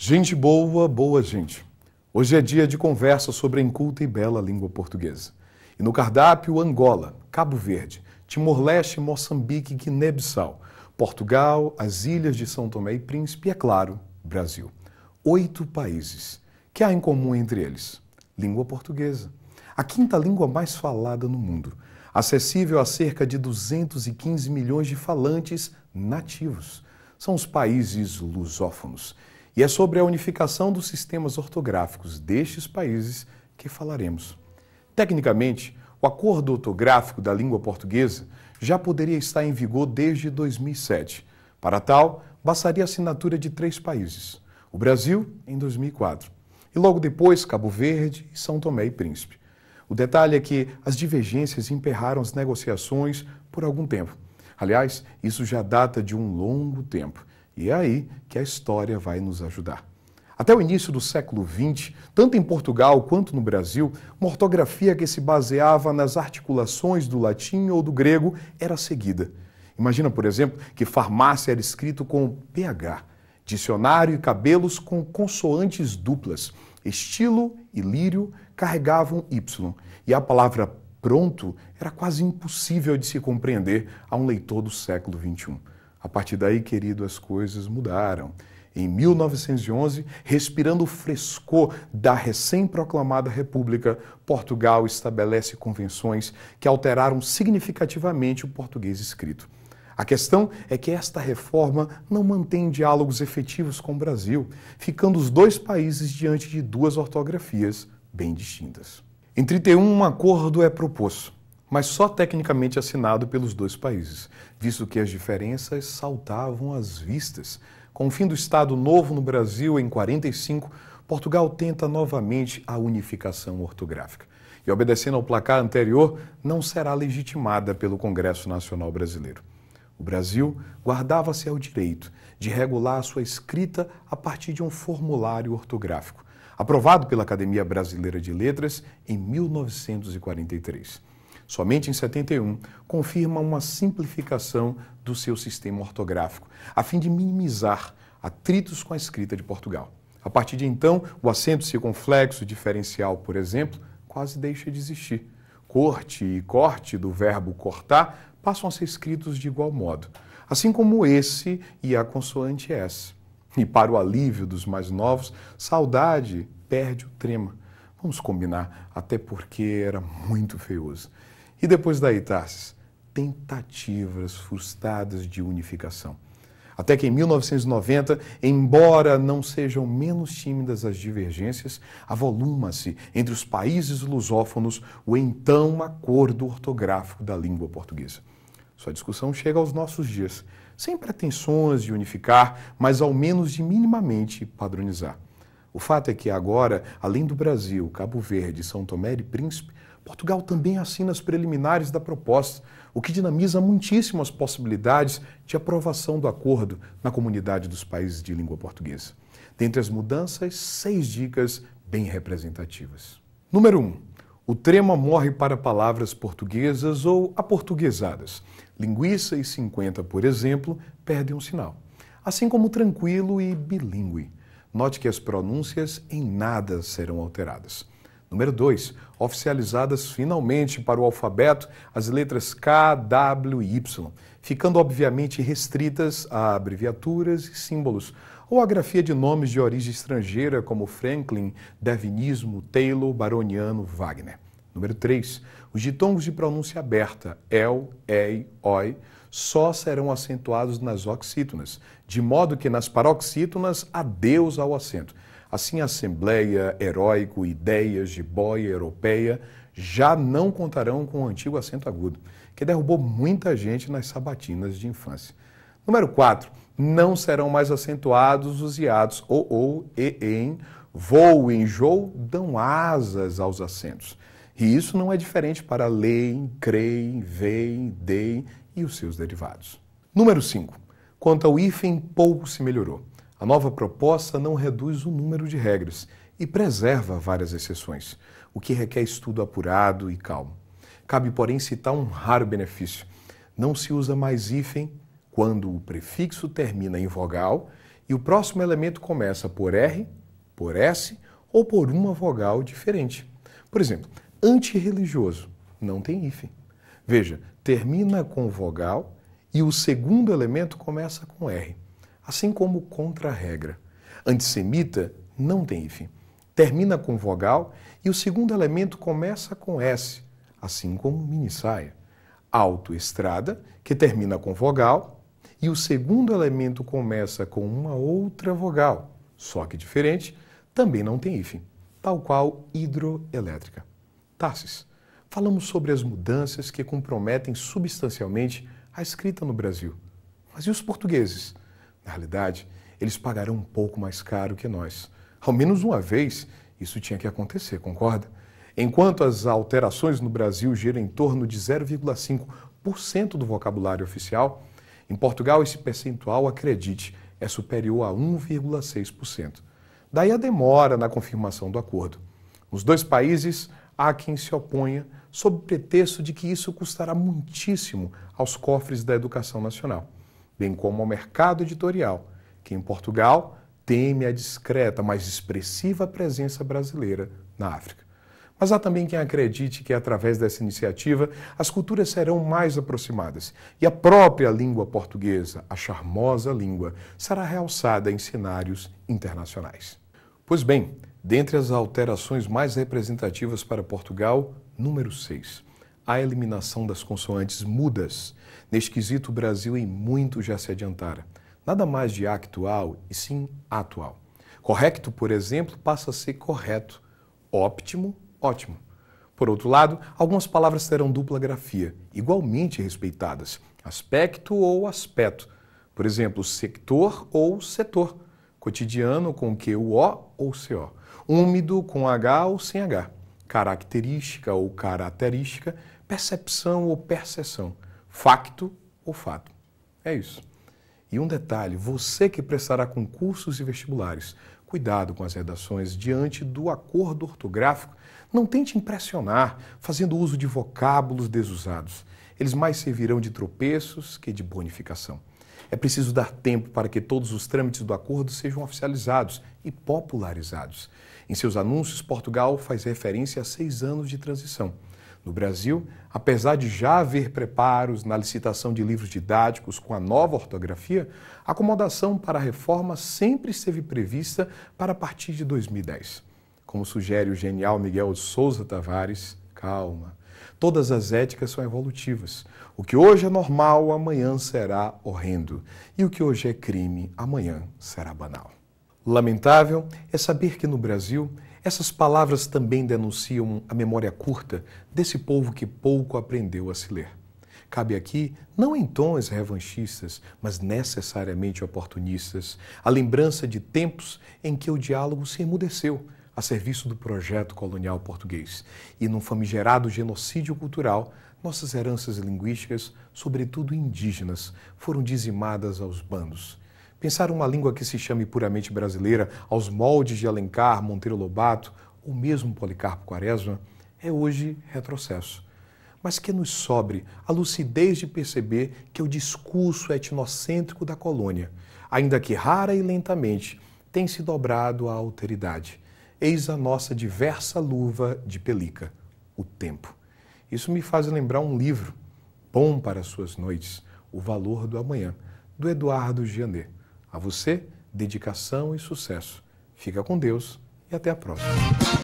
Gente boa, boa gente. Hoje é dia de conversa sobre a inculta e bela língua portuguesa. E no cardápio, Angola, Cabo Verde, Timor-Leste, Moçambique, Guiné-Bissau, Portugal, as ilhas de São Tomé e Príncipe e, é claro, Brasil. 8 países. Que há em comum entre eles? Língua portuguesa. A quinta língua mais falada no mundo. Acessível a cerca de 215 milhões de falantes nativos. São os países lusófonos. E é sobre a unificação dos sistemas ortográficos destes países que falaremos. Tecnicamente, o acordo ortográfico da língua portuguesa já poderia estar em vigor desde 2007. Para tal, bastaria a assinatura de 3 países. O Brasil, em 2004. E logo depois, Cabo Verde e São Tomé e Príncipe. O detalhe é que as divergências emperraram as negociações por algum tempo. Aliás, isso já data de um longo tempo. E é aí que a história vai nos ajudar. Até o início do século XX, tanto em Portugal quanto no Brasil, uma ortografia que se baseava nas articulações do latim ou do grego era seguida. Imagina, por exemplo, que farmácia era escrito com PH, dicionário e cabelos com consoantes duplas, estilo e lírio carregavam Y, e a palavra pronto era quase impossível de se compreender a um leitor do século XXI. A partir daí, querido, as coisas mudaram. Em 1911, respirando o frescor da recém-proclamada República, Portugal estabelece convenções que alteraram significativamente o português escrito. A questão é que esta reforma não mantém diálogos efetivos com o Brasil, ficando os 2 países diante de 2 ortografias bem distintas. Em 31, um acordo é proposto, mas só tecnicamente assinado pelos 2 países, visto que as diferenças saltavam às vistas. Com o fim do Estado Novo no Brasil, em 45, Portugal tenta novamente a unificação ortográfica. E, obedecendo ao placar anterior, não será legitimada pelo Congresso Nacional Brasileiro. O Brasil guardava-se ao direito de regular a sua escrita a partir de um formulário ortográfico, aprovado pela Academia Brasileira de Letras em 1943. Somente em 71, confirma uma simplificação do seu sistema ortográfico, a fim de minimizar atritos com a escrita de Portugal. A partir de então, o acento circunflexo diferencial, por exemplo, quase deixa de existir. Corte e corte do verbo cortar passam a ser escritos de igual modo, assim como esse e a consoante S. E para o alívio dos mais novos, saudade perde o trema. Vamos combinar, até porque era muito feioso. E depois daí, Tarsis, tentativas frustradas de unificação. Até que em 1990, embora não sejam menos tímidas as divergências, avoluma-se entre os países lusófonos o então acordo ortográfico da língua portuguesa. Sua discussão chega aos nossos dias, sem pretensões de unificar, mas ao menos de minimamente padronizar. O fato é que agora, além do Brasil, Cabo Verde, São Tomé e Príncipe, Portugal também assina as preliminares da proposta, o que dinamiza muitíssimo as possibilidades de aprovação do acordo na comunidade dos países de língua portuguesa. Dentre as mudanças, 6 dicas bem representativas. Número 1. O trema morre para palavras portuguesas ou aportuguesadas. Linguiça e 50, por exemplo, perdem um sinal. Assim como tranquilo e bilíngue. Note que as pronúncias em nada serão alteradas. Número 2. Oficializadas finalmente para o alfabeto as letras K, W e Y, ficando obviamente restritas a abreviaturas e símbolos, ou a grafia de nomes de origem estrangeira como Franklin, Darwinismo, Taylor, Baroniano, Wagner. Número 3. Os ditongos de pronúncia aberta, el, ei, oi, só serão acentuados nas oxítonas, de modo que nas paroxítonas adeus ao acento. Assim, assembleia, heróico, ideias, jiboia, europeia, já não contarão com o antigo acento agudo, que derrubou muita gente nas sabatinas de infância. Número 4. Não serão mais acentuados os hiatos ou, e, em, voo, enjoo, dão asas aos acentos. E isso não é diferente para leem, creem, veem, deem e os seus derivados. Número 5. Quanto ao hífen, pouco se melhorou. A nova proposta não reduz o número de regras e preserva várias exceções, o que requer estudo apurado e calmo. Cabe, porém, citar um raro benefício. Não se usa mais hífen quando o prefixo termina em vogal e o próximo elemento começa por R, por S ou por uma vogal diferente. Por exemplo, antirreligioso não tem hífen. Veja, termina com vogal e o segundo elemento começa com R, assim como contra-regra. Antissemita não tem hífen. Termina com vogal e o segundo elemento começa com S, assim como minissaia. Autoestrada, que termina com vogal e o segundo elemento começa com uma outra vogal, só que diferente, também não tem hífen, tal qual hidroelétrica. Tarsis, falamos sobre as mudanças que comprometem substancialmente a escrita no Brasil. Mas e os portugueses? Na realidade, eles pagarão um pouco mais caro que nós. Ao menos uma vez, isso tinha que acontecer, concorda? Enquanto as alterações no Brasil giram em torno de 0,5% do vocabulário oficial, em Portugal esse percentual, acredite, é superior a 1,6%. Daí a demora na confirmação do acordo. Nos dois países, há quem se oponha sob pretexto de que isso custará muitíssimo aos cofres da educação nacional, bem como ao mercado editorial, que em Portugal teme a discreta, mas expressiva presença brasileira na África. Mas há também quem acredite que, através dessa iniciativa, as culturas serão mais aproximadas e a própria língua portuguesa, a charmosa língua, será realçada em cenários internacionais. Pois bem, dentre as alterações mais representativas para Portugal, número 6, a eliminação das consoantes mudas. Neste quesito, o Brasil em muito já se adiantara. Nada mais de actual e sim atual. Correcto, por exemplo, passa a ser correto. Óptimo, ótimo. Por outro lado, algumas palavras terão dupla grafia, igualmente respeitadas. Aspecto ou aspecto. Por exemplo, sector ou setor. Cotidiano com QO ou CO. Úmido com H ou sem H. Característica ou característica. Percepção ou percepção. Facto ou fato. É isso. E um detalhe, você que prestará concursos e vestibulares, cuidado com as redações diante do acordo ortográfico. Não tente impressionar fazendo uso de vocábulos desusados. Eles mais servirão de tropeços que de bonificação. É preciso dar tempo para que todos os trâmites do acordo sejam oficializados e popularizados. Em seus anúncios, Portugal faz referência a 6 anos de transição. No Brasil, apesar de já haver preparos na licitação de livros didáticos com a nova ortografia, a acomodação para a reforma sempre esteve prevista para a partir de 2010. Como sugere o genial Miguel de Sousa Tavares, calma. Todas as éticas são evolutivas. O que hoje é normal, amanhã será horrendo. E o que hoje é crime, amanhã será banal. Lamentável é saber que no Brasil, essas palavras também denunciam a memória curta desse povo que pouco aprendeu a se ler. Cabe aqui, não em tons revanchistas, mas necessariamente oportunistas, a lembrança de tempos em que o diálogo se emudeceu a serviço do projeto colonial português e, num famigerado genocídio cultural, nossas heranças linguísticas, sobretudo indígenas, foram dizimadas aos bandos. Pensar uma língua que se chame puramente brasileira, aos moldes de Alencar, Monteiro Lobato ou mesmo Policarpo Quaresma, é hoje retrocesso. Mas que nos sobre a lucidez de perceber que o discurso etnocêntrico da colônia, ainda que rara e lentamente, tem se dobrado à alteridade. Eis a nossa diversa luva de pelica, o tempo. Isso me faz lembrar um livro, bom para suas noites, O Valor do Amanhã, do Eduardo Gianet. A você, dedicação e sucesso. Fica com Deus e até a próxima.